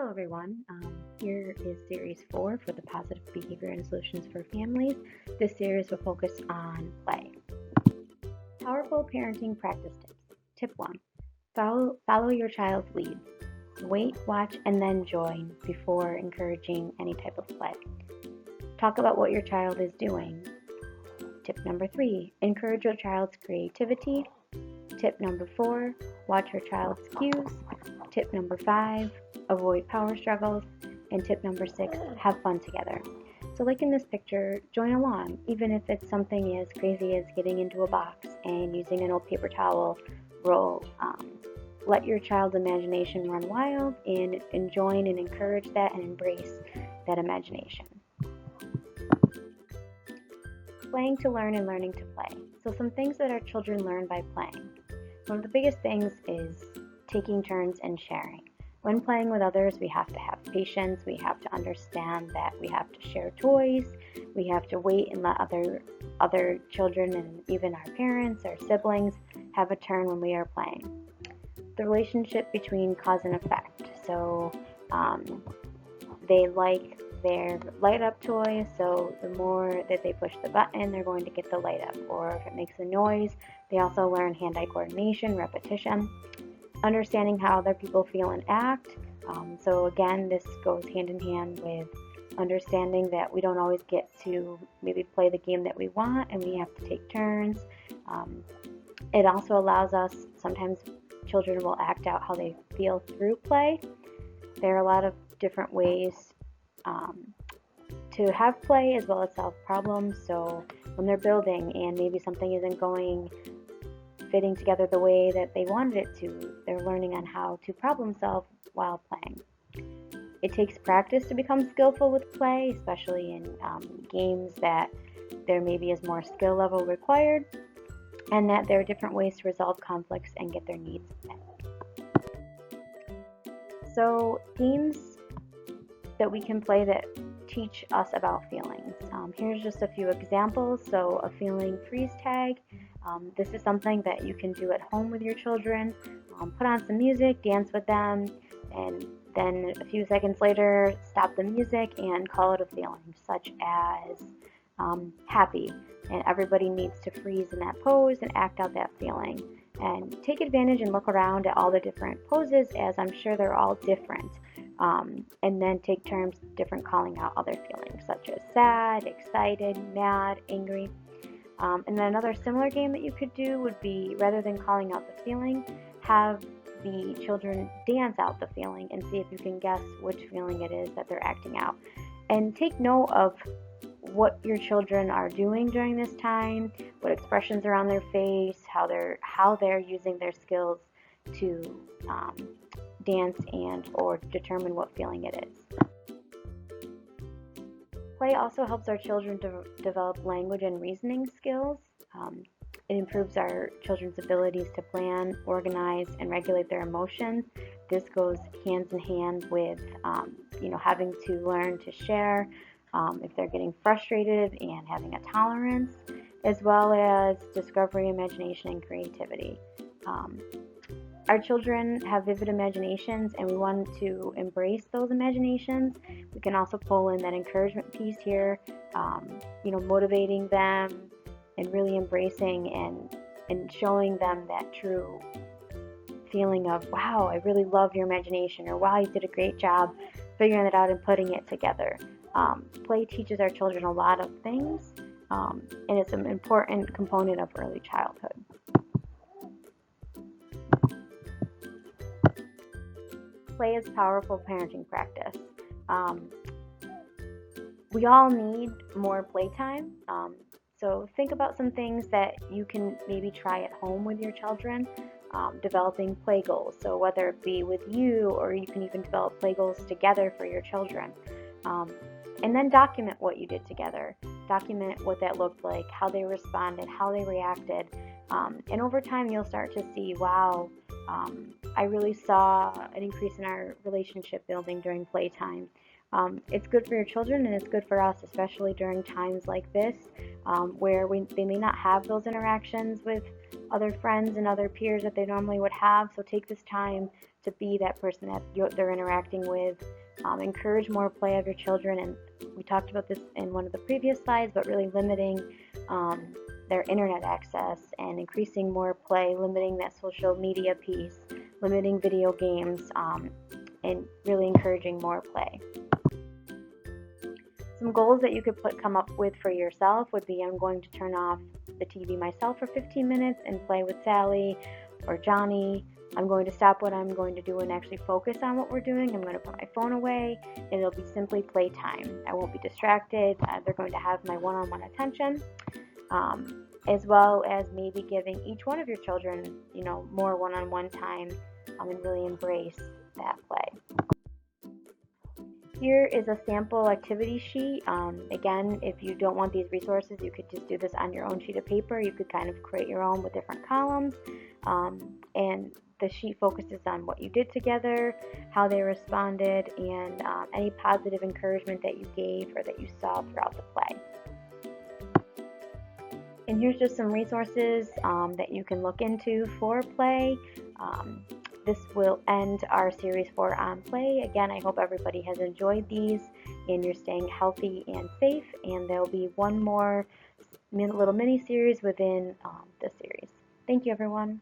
Hello everyone, here is Series 4 for the Positive Behavior and Solutions for Families. This series will focus on play. Powerful parenting practice tips. Tip 1. Follow your child's lead. Wait, watch, and then join before encouraging any type of play. Talk about what your child is doing. Tip number 3. Encourage your child's creativity. Tip number 4. Watch your child's cues. Tip number 5. Avoid power struggles. And tip number 6, have fun together. So like in this picture, join along, even if it's something as crazy as getting into a box and using an old paper towel roll. Let your child's imagination run wild and join and encourage that and embrace that imagination. Playing to learn and learning to play. So some things that our children learn by playing. One of the biggest things is taking turns and sharing. When playing with others, we have to have patience. We have to understand that we have to share toys. We have to wait and let other children and even our parents, our siblings, have a turn when we are playing. The relationship between cause and effect. So they like their light up toy, so the more that they push the button, they're going to get the light up. Or if it makes a noise, they also learn hand-eye coordination, repetition. Understanding how other people feel and act. So again, this goes hand in hand with understanding that we don't always get to maybe play the game that we want and we have to take turns. It also allows us, sometimes children will act out how they feel through play. There are a lot of different ways to have play as well as solve problems. So when they're building and maybe something isn't fitting together the way that they wanted it to, they're learning on how to problem solve while playing. It takes practice to become skillful with play, especially in games that there maybe is more skill level required, and that there are different ways to resolve conflicts and get their needs met. So games that we can play that teach us about feelings. Here's just a few examples. So a feeling freeze tag. This is something that you can do at home with your children. Put on some music, dance with them, and then a few seconds later, stop the music and call it a feeling, such as happy. And everybody needs to freeze in that pose and act out that feeling. And take advantage and look around at all the different poses, as I'm sure they're all different. And then take turns different calling out other feelings, such as sad, excited, mad, angry. And then another similar game that you could do would be, rather than calling out the feeling, have the children dance out the feeling and see if you can guess which feeling it is that they're acting out. And take note of what your children are doing during this time, what expressions are on their face, how they're using their skills to dance and or determine what feeling it is. Play also helps our children to develop language and reasoning skills. It improves our children's abilities to plan, organize, and regulate their emotions. This goes hands in hand with, having to learn to share if they're getting frustrated and having a tolerance, as well as discovery, imagination, and creativity. Our children have vivid imaginations, and we want to embrace those imaginations. We can also pull in that encouragement piece here, motivating them and really embracing and showing them that true feeling of, wow, I really love your imagination, or wow, you did a great job figuring it out and putting it together. Play teaches our children a lot of things, and it's an important component of early childhood. Play is powerful parenting practice. We all need more playtime. So think about some things that you can maybe try at home with your children. Developing play goals. So whether it be with you, or you can even develop play goals together for your children. And then document what you did together. Document what that looked like, how they responded, how they reacted. And over time, you'll start to see, wow, I really saw an increase in our relationship building during playtime. It's good for your children and it's good for us, especially during times like this where they may not have those interactions with other friends and other peers that they normally would have. So take this time to be that person that they're interacting with. Encourage more play of your children, and we talked about this in one of the previous slides, but really limiting their internet access and increasing more play, limiting that social media piece, limiting video games, and really encouraging more play. Some goals that you could come up with for yourself would be, I'm going to turn off the TV myself for 15 minutes and play with Sally or Johnny. I'm going to stop what I'm going to do and actually focus on what we're doing. I'm going to put my phone away, and it'll be simply playtime. I won't be distracted. They're going to have my one-on-one attention, as well as maybe giving each one of your children, more one-on-one time, and really embrace that play. Here is a sample activity sheet. Again, if you don't want these resources, you could just do this on your own sheet of paper. You could kind of create your own with different columns. And the sheet focuses on what you did together, how they responded, and any positive encouragement that you gave or that you saw throughout the play. And here's just some resources that you can look into for play. This will end our series 4 on play. Again, I hope everybody has enjoyed these and you're staying healthy and safe. And there'll be one more little mini series within the series. Thank you, everyone.